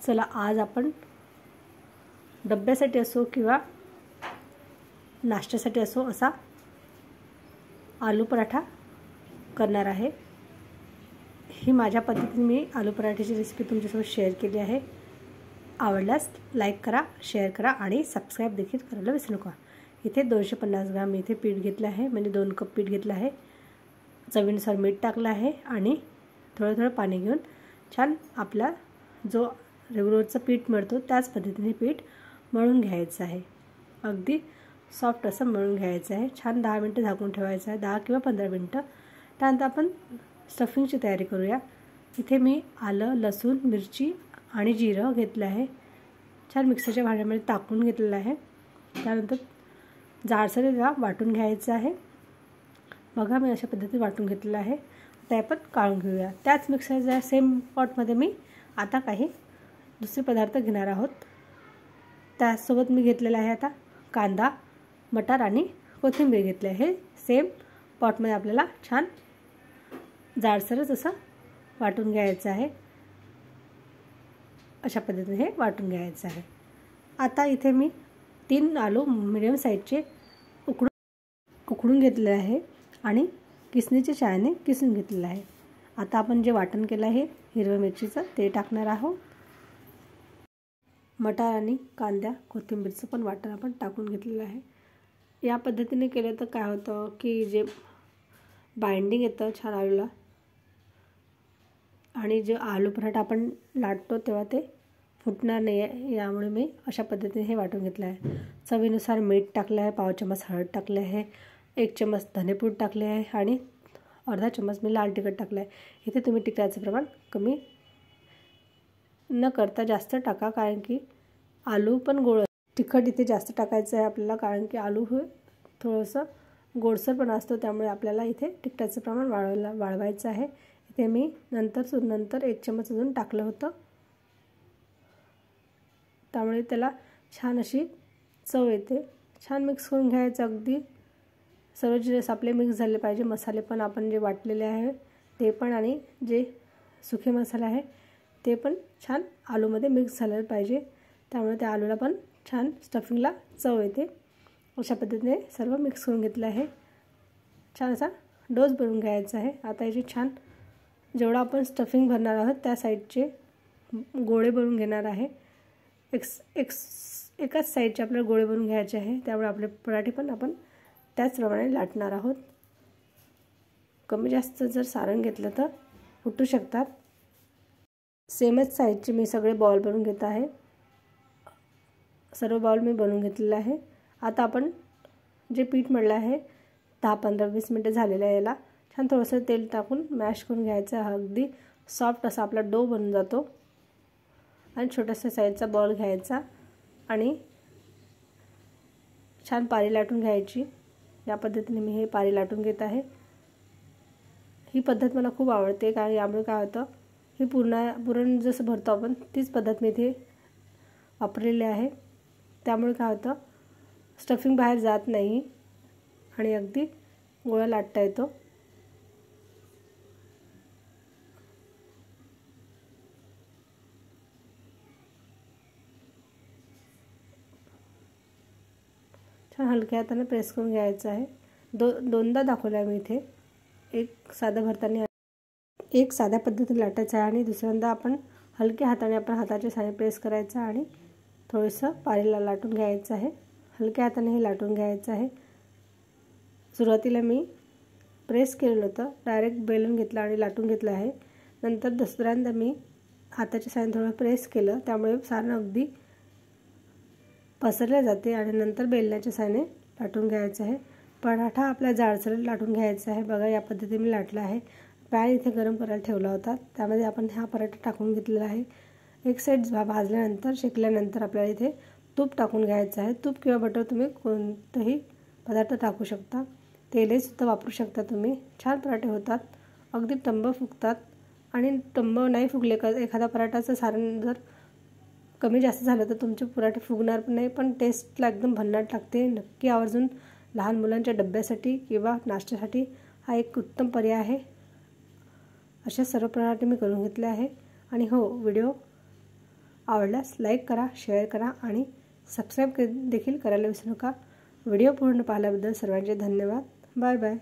चला आज आपण डब्यासाठी असो किंवा नाश्त्यासाठी असो असा आलू पराठा करणार आहे। ही माझ्या पद्धतीने मी आलू पराठ्याची रेसिपी तुमच्यासोबत शेअर केली आहे। आवडल्यास लाईक करा, शेअर करा आणि सबस्क्राइब देखील करायला विसरू नका। इथे 250 ग्राम इथे पीठ घेतलं आहे, म्हणजे 2 कप पीठ घेतलं आहे। चवीनुसार मीठ टाकलं आहे आणि थोडं पाणी घेऊन छान आपला जो रेग्युलरचं पीठ मळतो त्याच पद्धतीने पीठ मळून घ्यायचं आहे। अगदी सॉफ्ट असं मळून घ्यायचं आहे। छान 10 मिनिटं झाकून ठेवायचं आहे, 10 किंवा 15 मिनिटं। त्यानंतर आपण स्टफिंगची तयारी करूया। इथे मी आलं, लसूण, मिरची आणि जिरं घेतलं आहे। छान मिक्सरच्या भांड्यामध्ये टाकून घेतलेलं आहे। त्यानंतर जाडसर याला वाटून घ्यायचं आहे। बघा मी अशा पद्धतीने वाटून घेतलेलं आहे। आता आपण काढून घेऊया। त्याच मिक्सरच्या सेम पॉटमध्ये मी आता काही दुसरे पदार्थ घेणार आहोत। त्यासोबत मी घेतलेला आहे आता कांदा, मटार आणि कोथिंबीर घेतले आहे। सेम पॉटमध्ये आपल्याला छान जाडसरच असं वाटून घ्यायचं आहे। अशा पद्धतीने हे वाटून घ्यायचं आहे। आता इथे मी 3 आलू मीडियम साईजचे उकडून घेतले आहे आणि किसणीच्या सहाय्याने किसून घेतलेलं आहे। आता आपण जे वाटण केलं आहे हिरव्या मिरचीचं ते टाकणार आहोत। मटार आणि कांदा, कोथिंबीरचं पण वाटण आपण टाकून घेतलेलं आहे। या पद्धतीने केलं तर काय होतं की जे बाइंडिंग येतं छान आलूला आणि जे आलू पराठा आपण लाटतो तेव्हा ते फुटणार नाही, यामुळे मी अशा पद्धतीने हे वाटून घेतलं आहे। चवीनुसार मीठ टाकलं आहे, पाव चमच हळद टाकले आहे, 1 चमच धनेपूड टाकले आहे आणि अर्धा चमच मी लाल तिखट टाकलं आहे। इथे तुम्ही तिखटाचं प्रमाण कमी न करता जास्त टाका, कारण की आलू पण गोड। तिखट इथे जास्त टाकायचं आहे आपल्याला, कारण की आलू हे थोडंसं गोडसर पण असतो, त्यामुळे आपल्याला इथे तिखटाचं प्रमाण वाढवायचं आहे। इथे मी नंतर 1 चमच अजून टाकलं होतं, त्यामुळे त्याला छान अशी चव येते। छान मिक्स करून घ्यायचं, अगदी सर्व जिन्नस आपले मिक्स झाले पाहिजे। मसाले पण आपण जे वाटलेले आहे ते पण आणि जे सुखे मसाले आहे ते पण छान आलूमध्ये मिक्स झाले पाहिजे, त्यामुळे त्या आलूला पण छान स्टफिंगला चव येते। अशा पद्धतीने सर्व मिक्स करून घेतलं आहे। छान असा डोस बनवून घ्यायचा आहे। आता याची छान जेवढा आपण स्टफिंग भरणार आहोत त्या साईडचे गोळे बनवून घेणार आहे। एकाच साईडचे आपल्याला गोळे बनवून घ्यायचे आहे, त्यामुळे आपले पराठे पण आपण त्याचप्रमाणे लाटणार आहोत। कमी जास्त जर सारण घेतलं तर फुटू शकतात। सेमच साईजचे मी सगळे बॉल बनवून घेत आहे। सर्व बॉल मी बनवून घेतलेला आहे। आता आपण जे पीठ मळलं आहे 10-15-20 मिनिटं झालेलं आहे, याला छान थोडंसं तेल टाकून मॅश करून घ्यायचं। अगदी सॉफ्ट असा आपला डो बनून जातो। आणि छोट्याशा साईजचा बॉल घ्यायचा आणि छान पारी लाटून घ्यायची। या पद्धतीने मी हे पारी लाटून घेत आहे। ही पद्धत मला खूप आवडते, कारण यामुळे काय होतं ही पुरण जसं भरतो आपण तीच पद्धत मी इथे वापरलेली आहे, त्यामुळे काय होतं स्टफिंग बाहेर जात नाही आणि अगदी गोळा लाटता येतो। छान हलक्या हाताने प्रेस करून घ्यायचं आहे। दोनदा दाखवलं आहे मी इथे, एक साधं भरताना एक साध्या पद्धतीने लाटायचं आहे आणि दुसऱ्यांदा आपण हलक्या हाताने आपण हाताच्या सहाय्याने प्रेस करायचं आणि थोडंसं पारीला लाटून घ्यायचं आहे। हलक्या हाताने हे लाटून घ्यायचं आहे। सुरुवातीला मी प्रेस केलेलं होतं, डायरेक्ट बेलून घेतलं आणि लाटून घेतलं आहे। नंतर दुसऱ्यांदा मी हाताच्या सहाय्याने थोडं प्रेस केलं, त्यामुळे सारण अगदी पसरले जाते आणि नंतर बेलण्याच्या सहाय्याने लाटून घ्यायचं आहे। पराठा आपला जाडसर लाटून घ्यायचा आहे। बघा या पद्धतीने मी लाटला आहे। पॅन इथे गरम करायला ठेवला होता, त्यामध्ये आपण हा पराठा टाकून घेतलेला आहे। एक साईड भाजल्यानंतर शेकल्यानंतर आपल्याला इथे तूप टाकून घ्यायचं आहे। तूप किंवा बटर तुम्ही कोणताही पदार्थ टाकू शकता, तेलही सुद्धा वापरू शकता तुम्ही। छान पराठे होतात, अगदी टम्म फुगतात। आणि टम्म नाही फुगले का एखादा पराठाचं सारण जर कमी जास्त झालं तर तुमचे पराठे फुगणार पण नाही, पण टेस्टला एकदम भन्नाट लागते। नक्की आवर्जून लहान मुलांच्या डब्यासाठी किंवा नाश्त्यासाठी हा एक उत्तम पर्याय आहे। अशा सर्व पराठे मी करून घेतले आहे। आणि हो, व्हिडिओ आवडल्यास लाईक करा, शेअर करा आणि सबस्क्राईब देखील करायला विसरू नका. व्हिडिओ पूर्ण पाहिल्याबद्दल सर्वांचे धन्यवाद. Bye bye.